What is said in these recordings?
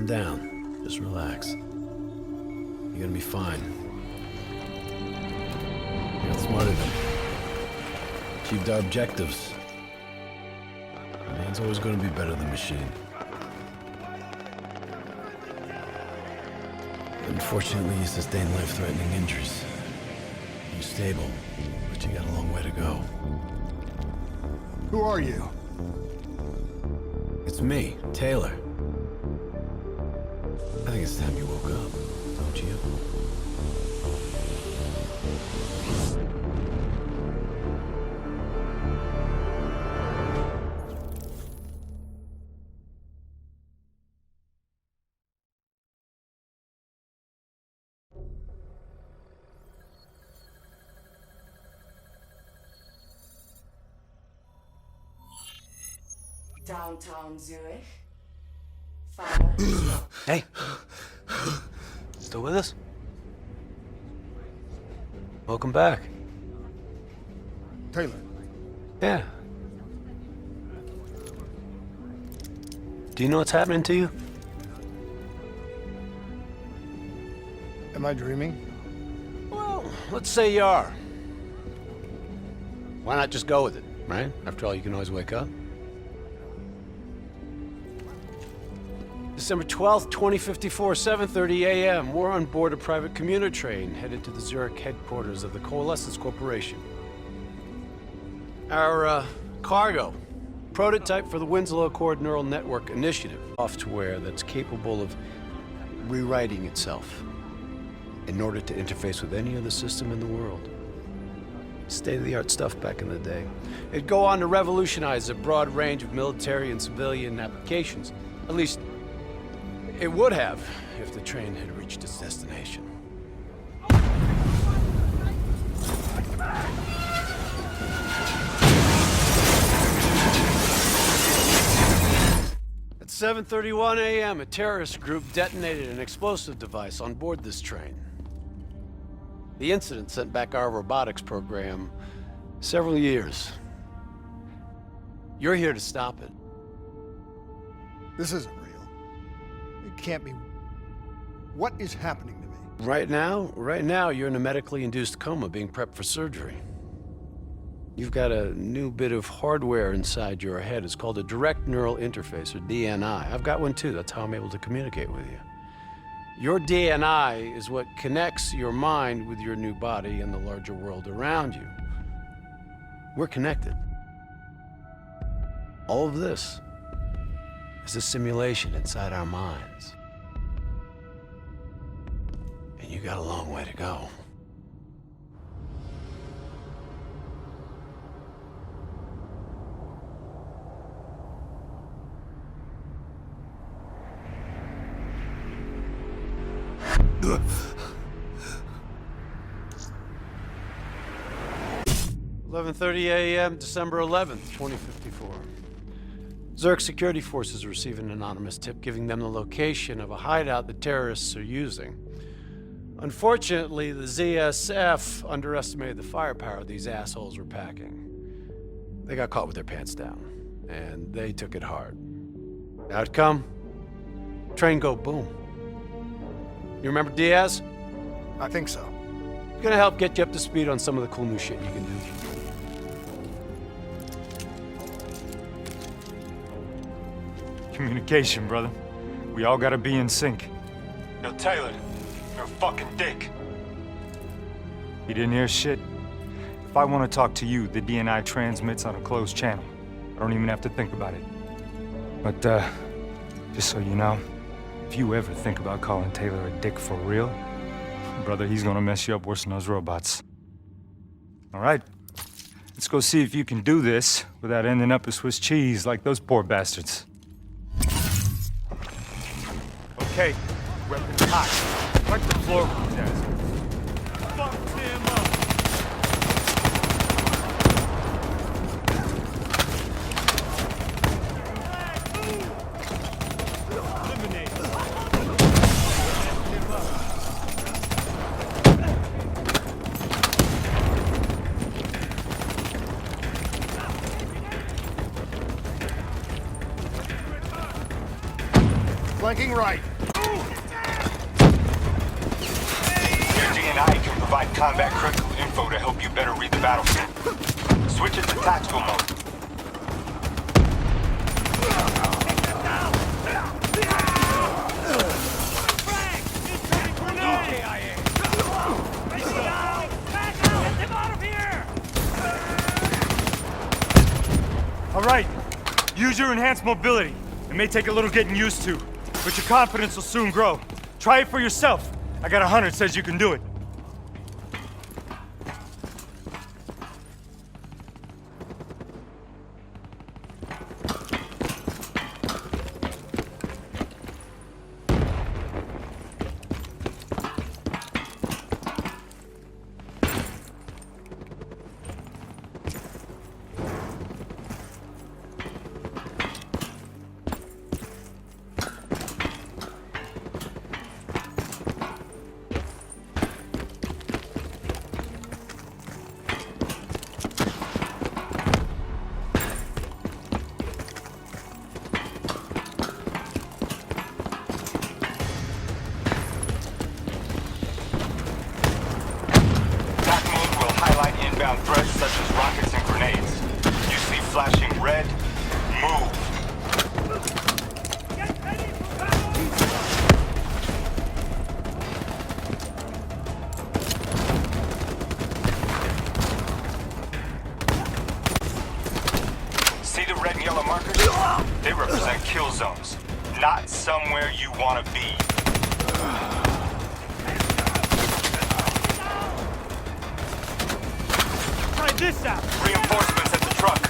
Calm down. Just relax. You're gonna be fine. You got smarter than achieved our objectives. Man's always gonna be better than machine. Unfortunately, you sustained life-threatening injuries. You're stable, but you got a long way to go. Who are you? It's me, Taylor. I think it's time you woke up, don't you? Downtown Zurich. Father. Hey. Still with us? Welcome back. Taylor. Yeah. Do you know what's happening to you? Am I dreaming? Well, let's say you are. Why not just go with it, right? After all, you can always wake up. December 12th, 2054, 7:30 a.m. We're on board a private commuter train headed to the Zurich headquarters of the Coalescence Corporation. Our cargo, prototype for the Winslow Accord Neural Network Initiative, software that's capable of rewriting itself in order to interface with any other system in the world. State-of-the-art stuff back in the day. It'd go on to revolutionize a broad range of military and civilian applications. At least, it would have if the train had reached its destination. At 7:31 a.m., a terrorist group detonated an explosive device on board this train. The incident sent back our robotics program several years. You're here to stop it. This isn't real. It can't be. What is happening to me? Right now, you're in a medically induced coma being prepped for surgery. You've got a new bit of hardware inside your head. It's called a direct neural interface, or DNI. I've got one too. That's how I'm able to communicate with you. Your DNI is what connects your mind with your new body and the larger world around you. We're connected. All of this is a simulation inside our minds. And you got a long way to go. Ugh. 11:30 a.m., December 11th, 2054. Zurich security forces receive an anonymous tip giving them the location of a hideout the terrorists are using. Unfortunately, the ZSF underestimated the firepower these assholes were packing. They got caught with their pants down, and they took it hard. Outcome? Train go boom. You remember Diaz? I think so. It's gonna help get you up to speed on some of the cool new shit you can do. Communication, brother. We all gotta be in sync. Yo, Taylor, you're a fucking dick. You didn't hear shit? If I want to talk to you, the DNI transmits on a closed channel. I don't even have to think about it. But, just so you know, if you ever think about calling Taylor a dick for real, brother, he's gonna mess you up worse than those robots. All right, let's go see if you can do this without ending up a Swiss cheese like those poor bastards. Okay, weapons hot. Wipe the floor with these assholes. Fuck them up! Eliminate. Flanking right. Your DNI can provide combat critical info to help you better read the battlefield. Switch it to tactical mode. All right, use your enhanced mobility. It may take a little getting used to, but your confidence will soon grow. Try it for yourself. I got a hunter that says you can do it. Inbound threats such as rockets and grenades. You see flashing red, move. See the red and yellow markers? They represent kill zones, not somewhere you want to be. This out! Reinforcements at the truck.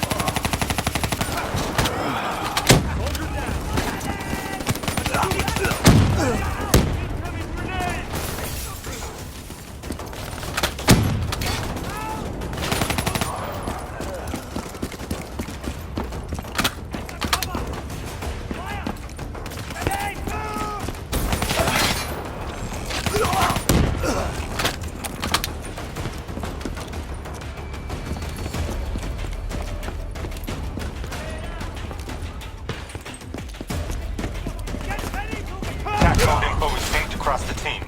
Code info is synced across the team.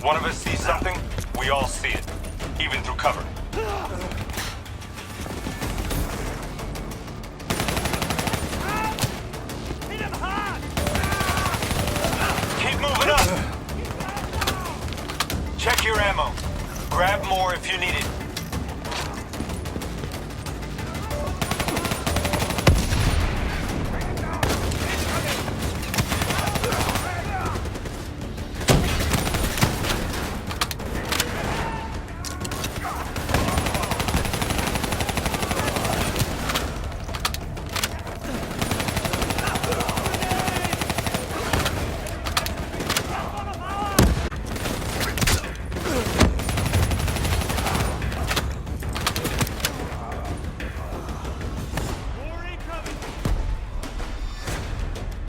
One of us sees something, we all see it, even through cover. Keep moving up! Check your ammo. Grab more if you need it.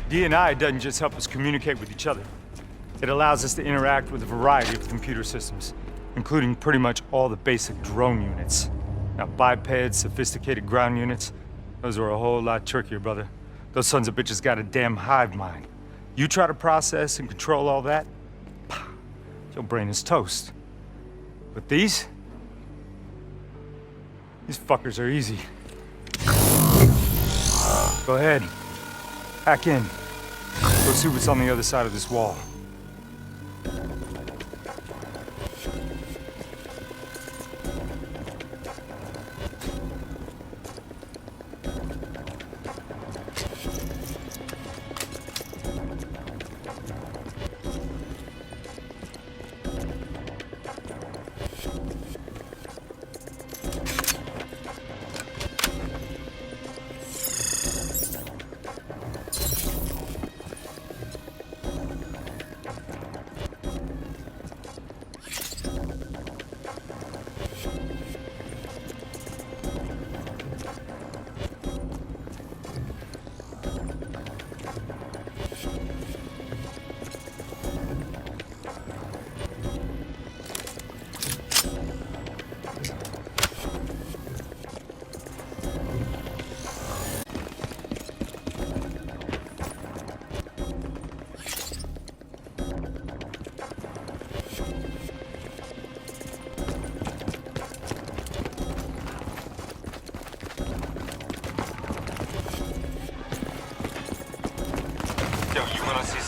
DNI doesn't just help us communicate with each other. It allows us to interact with a variety of computer systems, including pretty much all the basic drone units. Now, bipeds, sophisticated ground units, those are a whole lot trickier, brother. Those sons of bitches got a damn hive mind. You try to process and control all that, your brain is toast. But these fuckers are easy. Go ahead, hack in. Go see what's on the other side of this wall.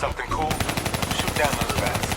something cool, shoot down those bats.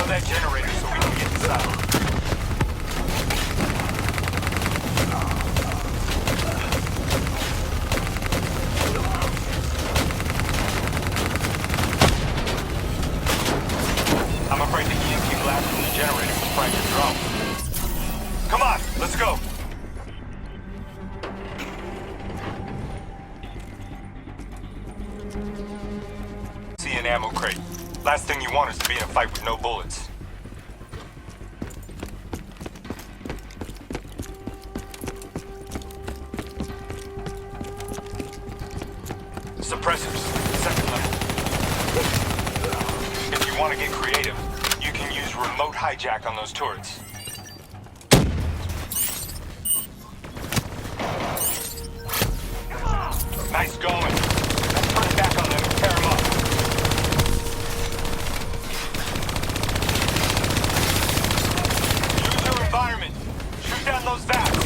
That generator so we can get inside. I'm afraid the EMP blast from the generator will frighten your drone. Come on, let's go. See an ammo crate. Last thing you want is to be in a fight with no bullets. Suppressors, second level. If you want to get creative, you can use remote hijack on those turrets. Nice going. Now turn back on them and tear them up. Use your environment. Shoot down those vats.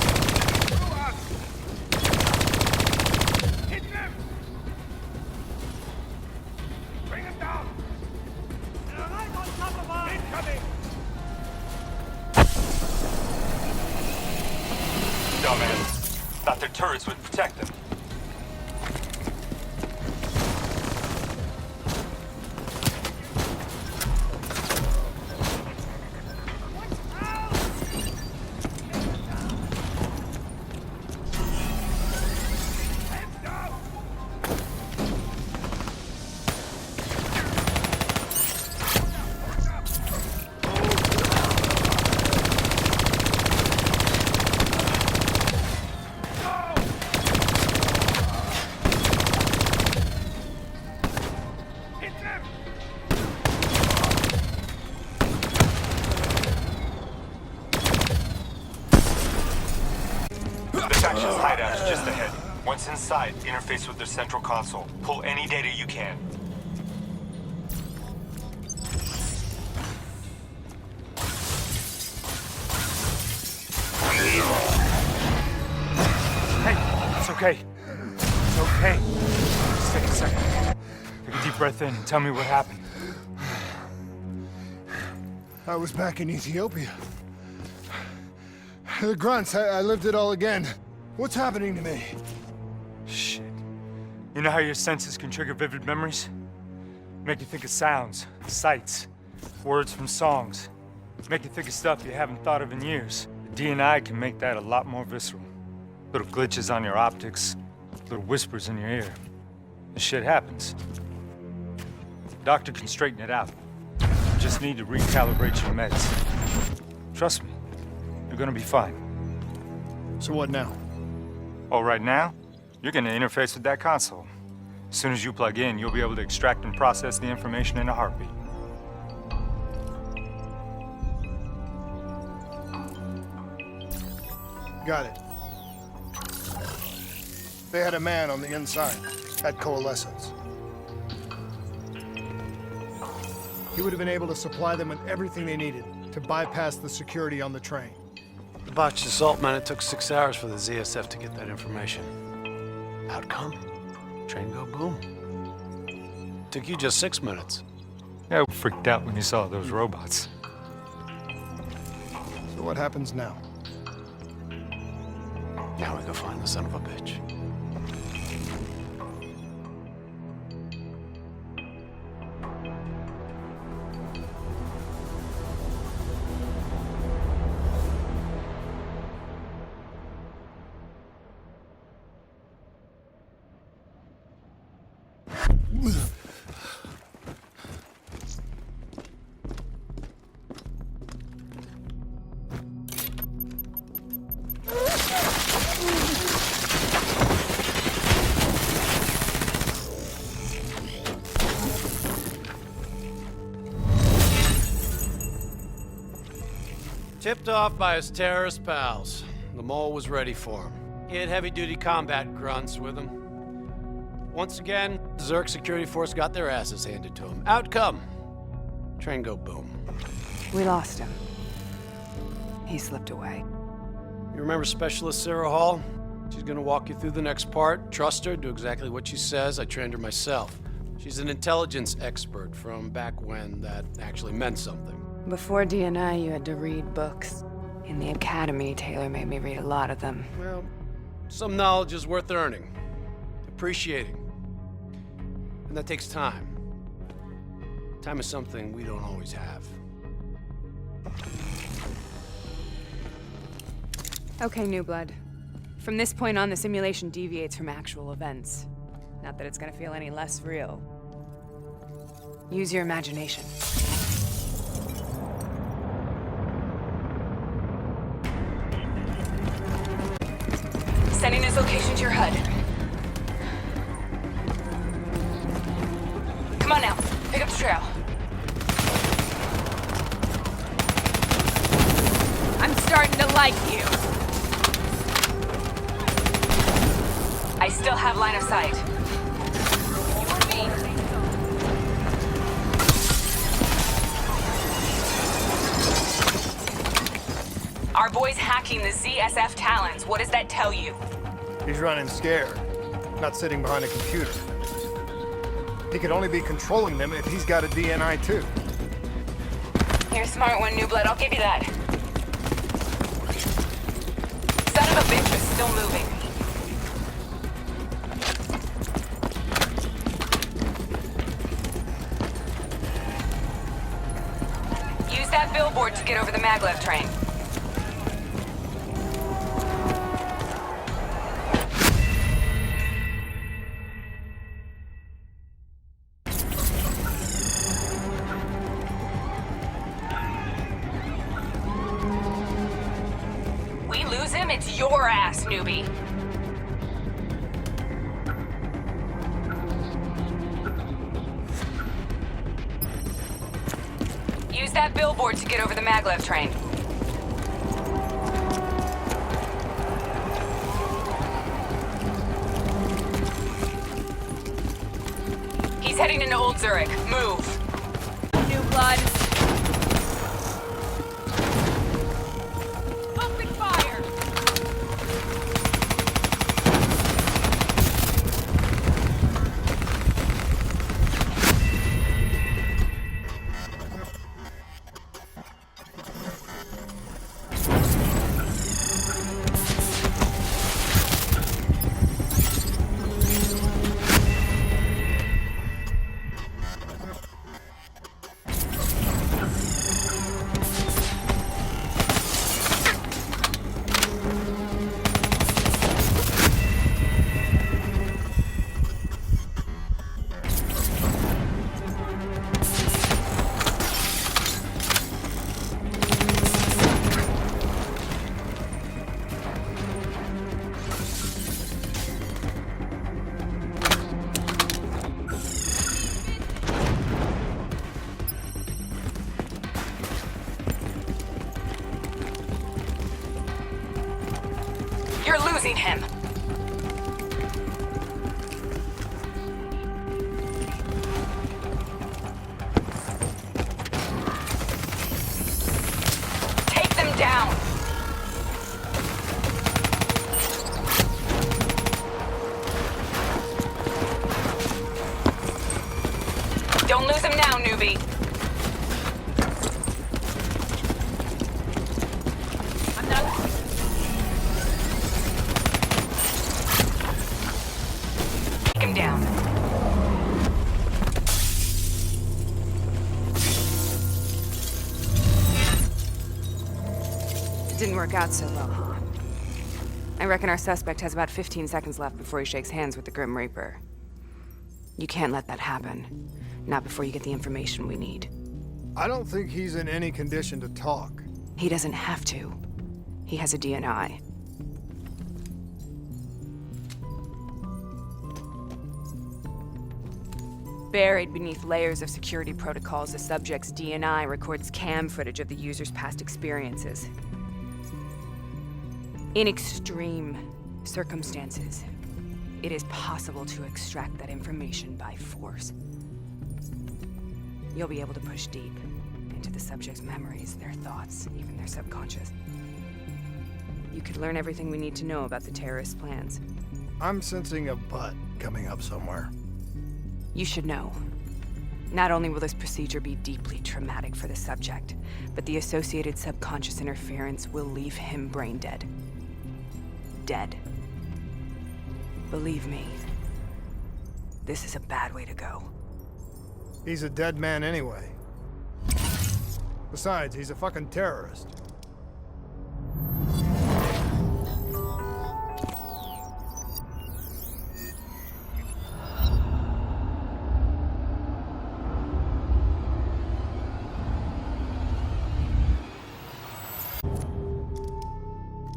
Dumbass. Thought their turrets would protect them. Faction's hideout is just ahead. Once inside, interface with their central console. Pull any data you can. Hey, it's okay. It's okay. Just take a second. Take a deep breath in and tell me what happened. I was back in Ethiopia. The grunts, I lived it all again. What's happening to me? Shit. You know how your senses can trigger vivid memories? Make you think of sounds, sights, words from songs. Make you think of stuff you haven't thought of in years. The DNI can make that a lot more visceral. Little glitches on your optics, little whispers in your ear. This shit happens. Doctor can straighten it out. You just need to recalibrate your meds. Trust me, you're gonna be fine. So what now? Oh, right now, you're gonna interface with that console. As soon as you plug in, you'll be able to extract and process the information in a heartbeat. Got it. They had a man on the inside, at Coalescence. He would have been able to supply them with everything they needed to bypass the security on the train. The botched assault meant it took 6 hours for the ZSF to get that information. Outcome? Train go boom. Took you just 6 minutes. Yeah, I freaked out when you saw those robots. So what happens now? Now we go find the son of a bitch. Tipped off by his terrorist pals, the mole was ready for him. He had heavy-duty combat grunts with him. Once again, the Zurich security force got their asses handed to him. Outcome: train go boom. We lost him. He slipped away. You remember Specialist Sarah Hall? She's gonna walk you through the next part. Trust her, do exactly what she says. I trained her myself. She's an intelligence expert from back when that actually meant something. Before DNI, you had to read books. In the academy, Taylor made me read a lot of them. Well, some knowledge is worth earning, appreciating. And that takes time. Time is something we don't always have. Okay, New Blood. From this point on, the simulation deviates from actual events. Not that it's gonna feel any less real. Use your imagination. Sending this location to your HUD. Come on now, pick up the trail. I'm starting to like you. I still have line of sight. You and me. Our boy's hacking the ZSF Talons. What does that tell you? He's running scared, not sitting behind a computer. He could only be controlling them if he's got a DNI too. You're a smart one, New Blood. I'll give you that. Son of a bitch is still moving. Use that billboard to get over the maglev train. It's your ass, newbie. Use that billboard to get over the maglev train. He's heading into Old Zurich. Move. New Blood. Open fire! You're losing him. Take them down. Don't lose him now, newbie. I'm not... Take him down. It didn't work out so well, huh? I reckon our suspect has about 15 seconds left before he shakes hands with the Grim Reaper. You can't let that happen. Not before you get the information we need. I don't think he's in any condition to talk. He doesn't have to. He has a DNI. Buried beneath layers of security protocols, the subject's DNI records cam footage of the user's past experiences. In extreme circumstances, it is possible to extract that information by force. You'll be able to push deep into the subject's memories, their thoughts, even their subconscious. You could learn everything we need to know about the terrorist plans. I'm sensing a butt coming up somewhere. You should know. Not only will this procedure be deeply traumatic for the subject, but the associated subconscious interference will leave him brain dead. Dead. Believe me, this is a bad way to go. He's a dead man anyway. Besides, he's a fucking terrorist.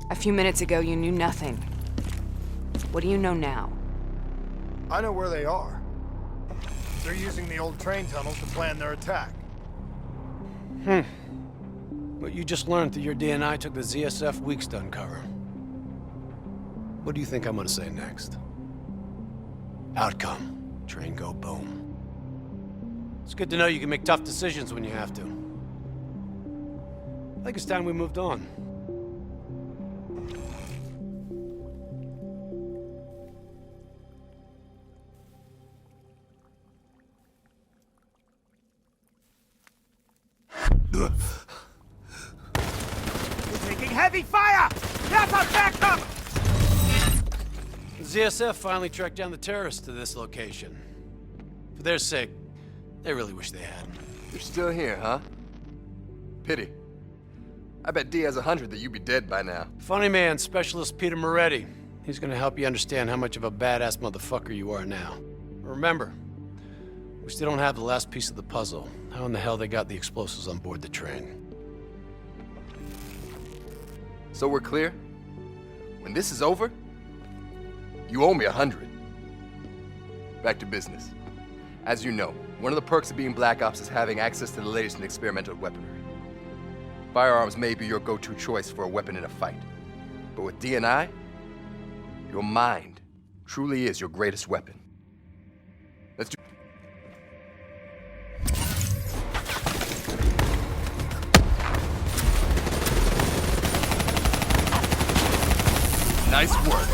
A few minutes ago, you knew nothing. What do you know now? I know where they are. They're using the old train tunnels to plan their attack. What you just learned through your DNI took the ZSF weeks to uncover. What do you think I'm gonna say next? Outcome. Train go boom. It's good to know you can make tough decisions when you have to. I think it's time we moved on. Taking heavy fire! That's our backup! The ZSF finally tracked down the terrorists to this location. For their sake, they really wish they had. You're still here, huh? Pity. I bet D has 100 that you'd be dead by now. Funny man, Specialist Peter Moretti. He's gonna help you understand how much of a badass motherfucker you are now. Remember, we still don't have the last piece of the puzzle. How in the hell they got the explosives on board the train? So we're clear? When this is over, you owe me 100. Back to business. As you know, one of the perks of being Black Ops is having access to the latest in experimental weaponry. Firearms may be your go-to choice for a weapon in a fight. But with DNI, your mind truly is your greatest weapon. Let's do... Nice work.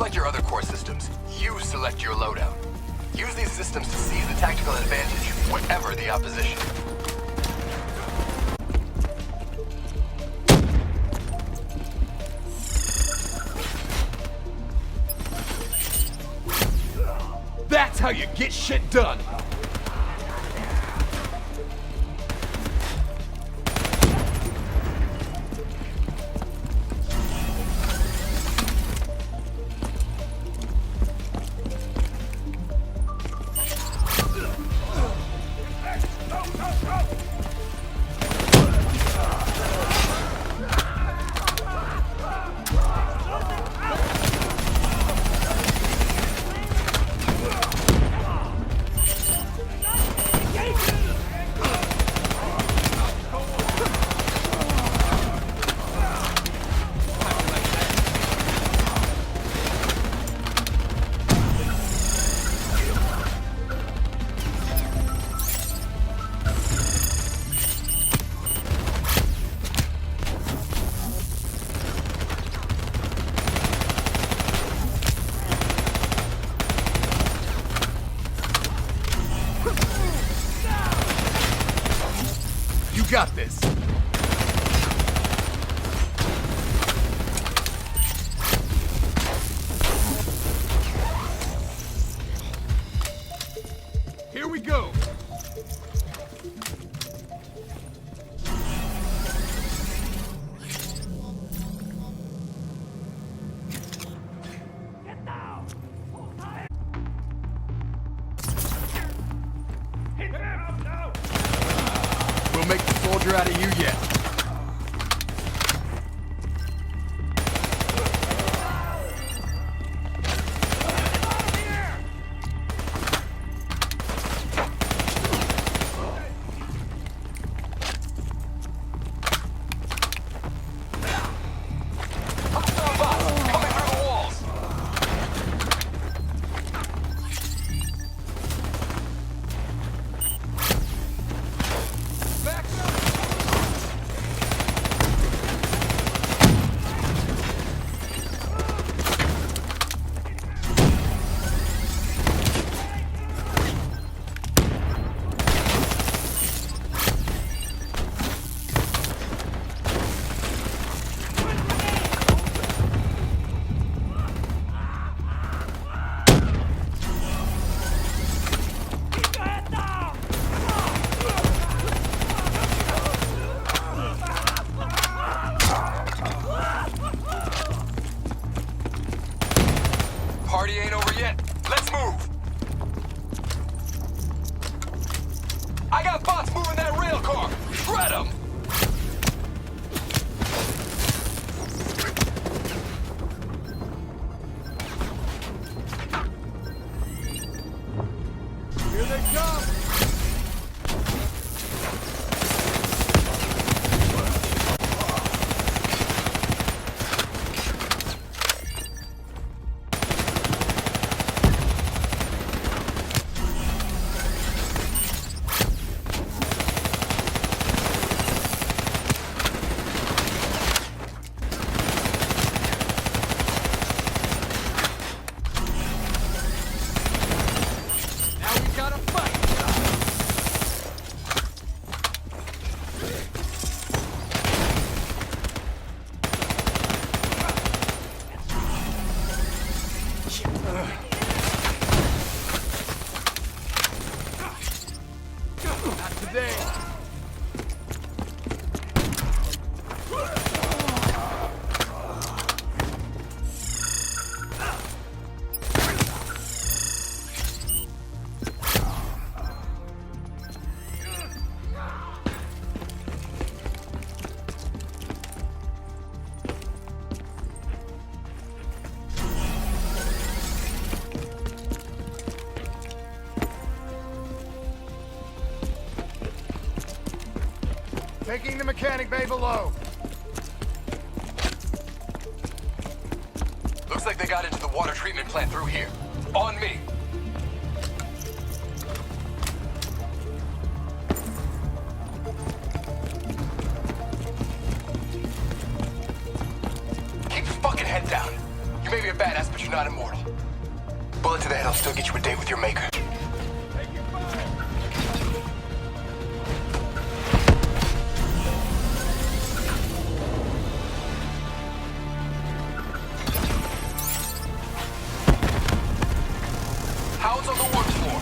Just like your other core systems, you select your loadout. Use these systems to seize the tactical advantage, whatever the opposition. That's how you get shit done! You got this. Here we go. We'll make the soldier out of you yet. Hostile bots coming through the walls. Back up. Party ain't over yet. Let's move. I got bots moving that rail car. Shred them. Here they come. Now we gotta fight. Not today. Taking the mechanic bay below. Looks like they got into the water treatment plant through here. On me. Keep your fucking head down. You may be a badass, but you're not immortal. Bullet to the head will still get you a date with your maker. Howard's on the work floor.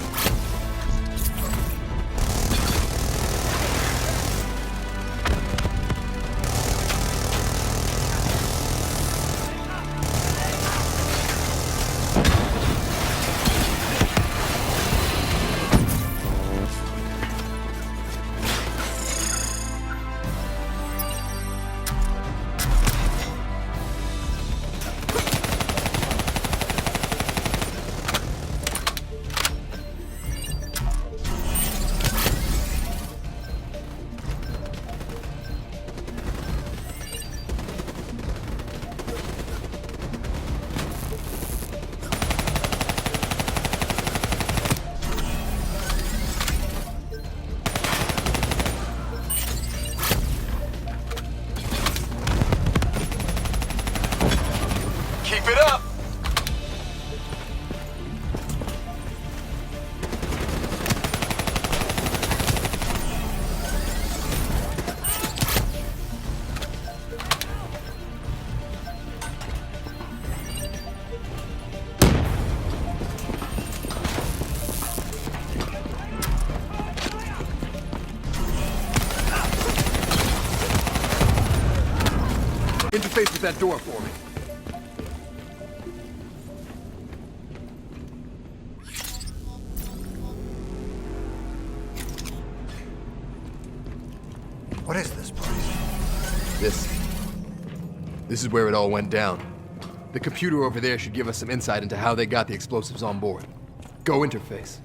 Keep it up! Interface with that door for me. What is this place? This is where it all went down. The computer over there should give us some insight into how they got the explosives on board. Go interface.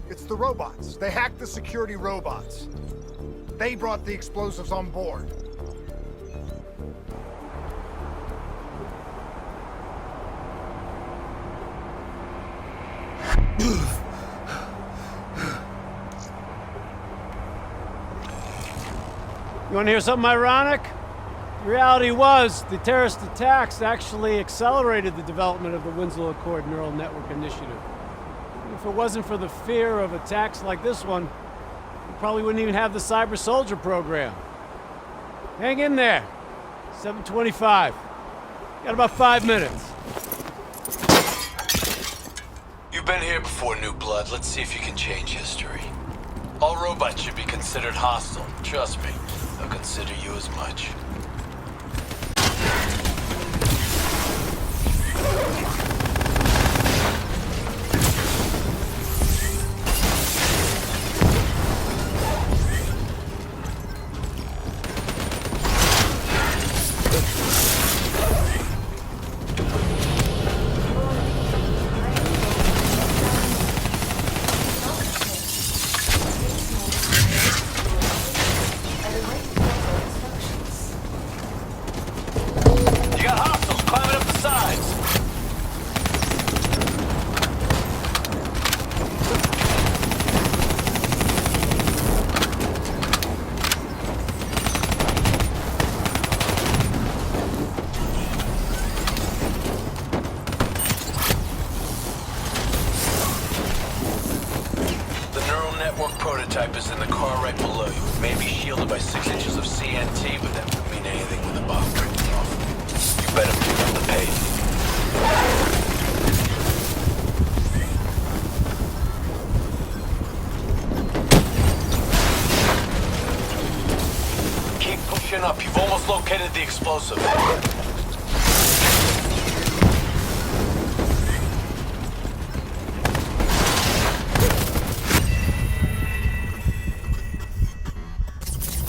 It's the robots. They hacked the security robots. They brought the explosives on board. You want to hear something ironic? The reality was, the terrorist attacks actually accelerated the development of the Winslow Accord Neural Network Initiative. If it wasn't for the fear of attacks like this one, we probably wouldn't even have the Cyber Soldier program. Hang in there. 7:25. Got about 5 minutes. You've been here before, New Blood. Let's see if you can change history. All robots should be considered hostile. Trust me, they'll consider you as much. Prototype is in the car right below you. It may be shielded by 6 inches of CNT, but that won't mean anything when the bomb breaks off. You better pick up the pace. Keep pushing up. You've almost located the explosive.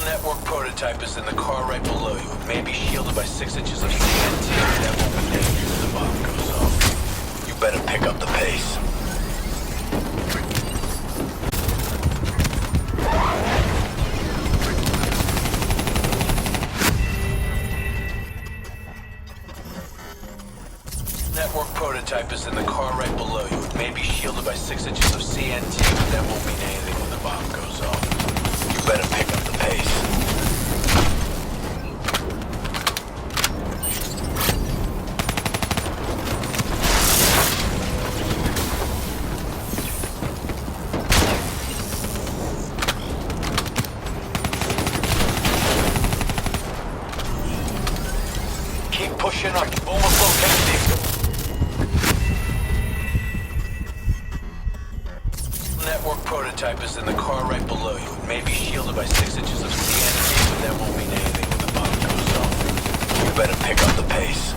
Network prototype is in the car right below you. It may be shielded by 6 inches of CNT. That won't be dangerous when the bomb goes off. You better pick up the pace. 6 inches of CNT, but that won't mean anything when the bomb goes off. You better pick up the pace. Keep pushing up. You've almost located the network prototype is in the car right below you. It may be shielded by 6 inches of CNT, but that won't mean anything when the bomb goes off. You better pick up the pace.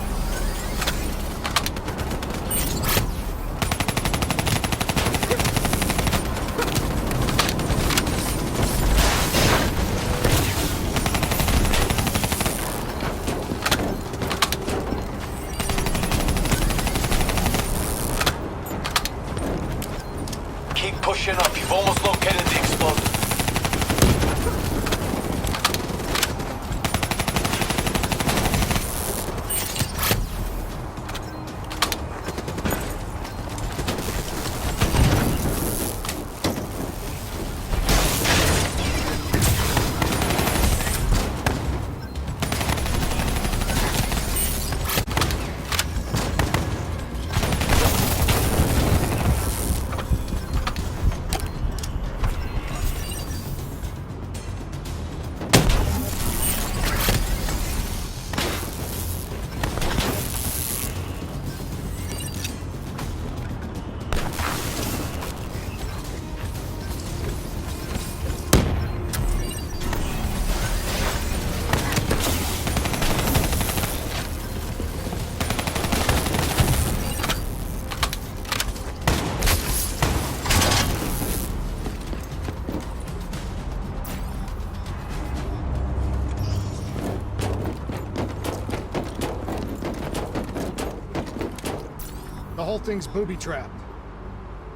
Keep pushing up. You've almost located the explosive. The whole thing's booby-trapped.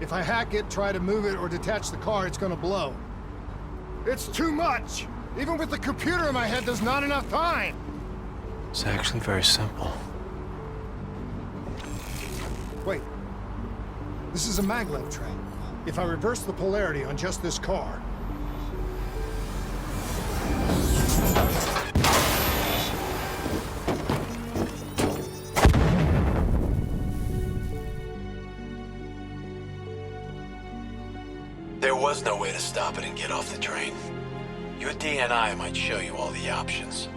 If I hack it, try to move it, or detach the car, it's gonna blow. It's too much! Even with the computer in my head, there's not enough time! It's actually very simple. Wait. This is a maglev train. If I reverse the polarity on just this car... There was no way to stop it and get off the train. Your DNI might show you all the options,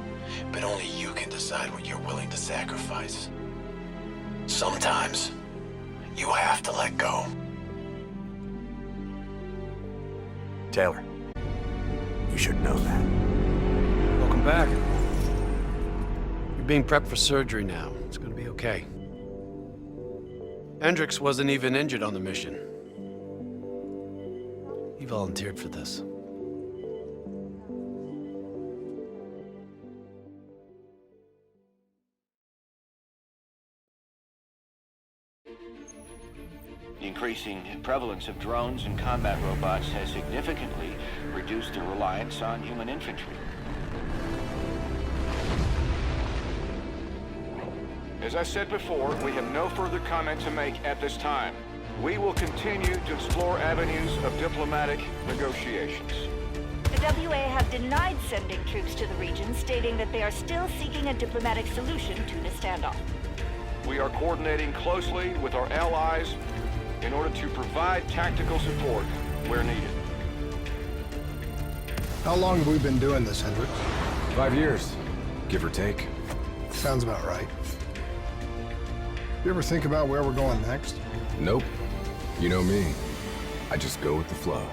but only you can decide what you're willing to sacrifice. Sometimes, you have to let go. Taylor, you should know that. Welcome back. You're being prepped for surgery now. It's gonna be okay. Hendricks wasn't even injured on the mission. He volunteered for this. The increasing prevalence of drones and combat robots has significantly reduced the reliance on human infantry. As I said before, we have no further comment to make at this time. We will continue to explore avenues of diplomatic negotiations. The WA have denied sending troops to the region, stating that they are still seeking a diplomatic solution to the standoff. We are coordinating closely with our allies in order to provide tactical support where needed. How long have we been doing this, Hendricks? 5 years, give or take. Sounds about right. You ever think about where we're going next? Nope. You know me. I just go with the flow.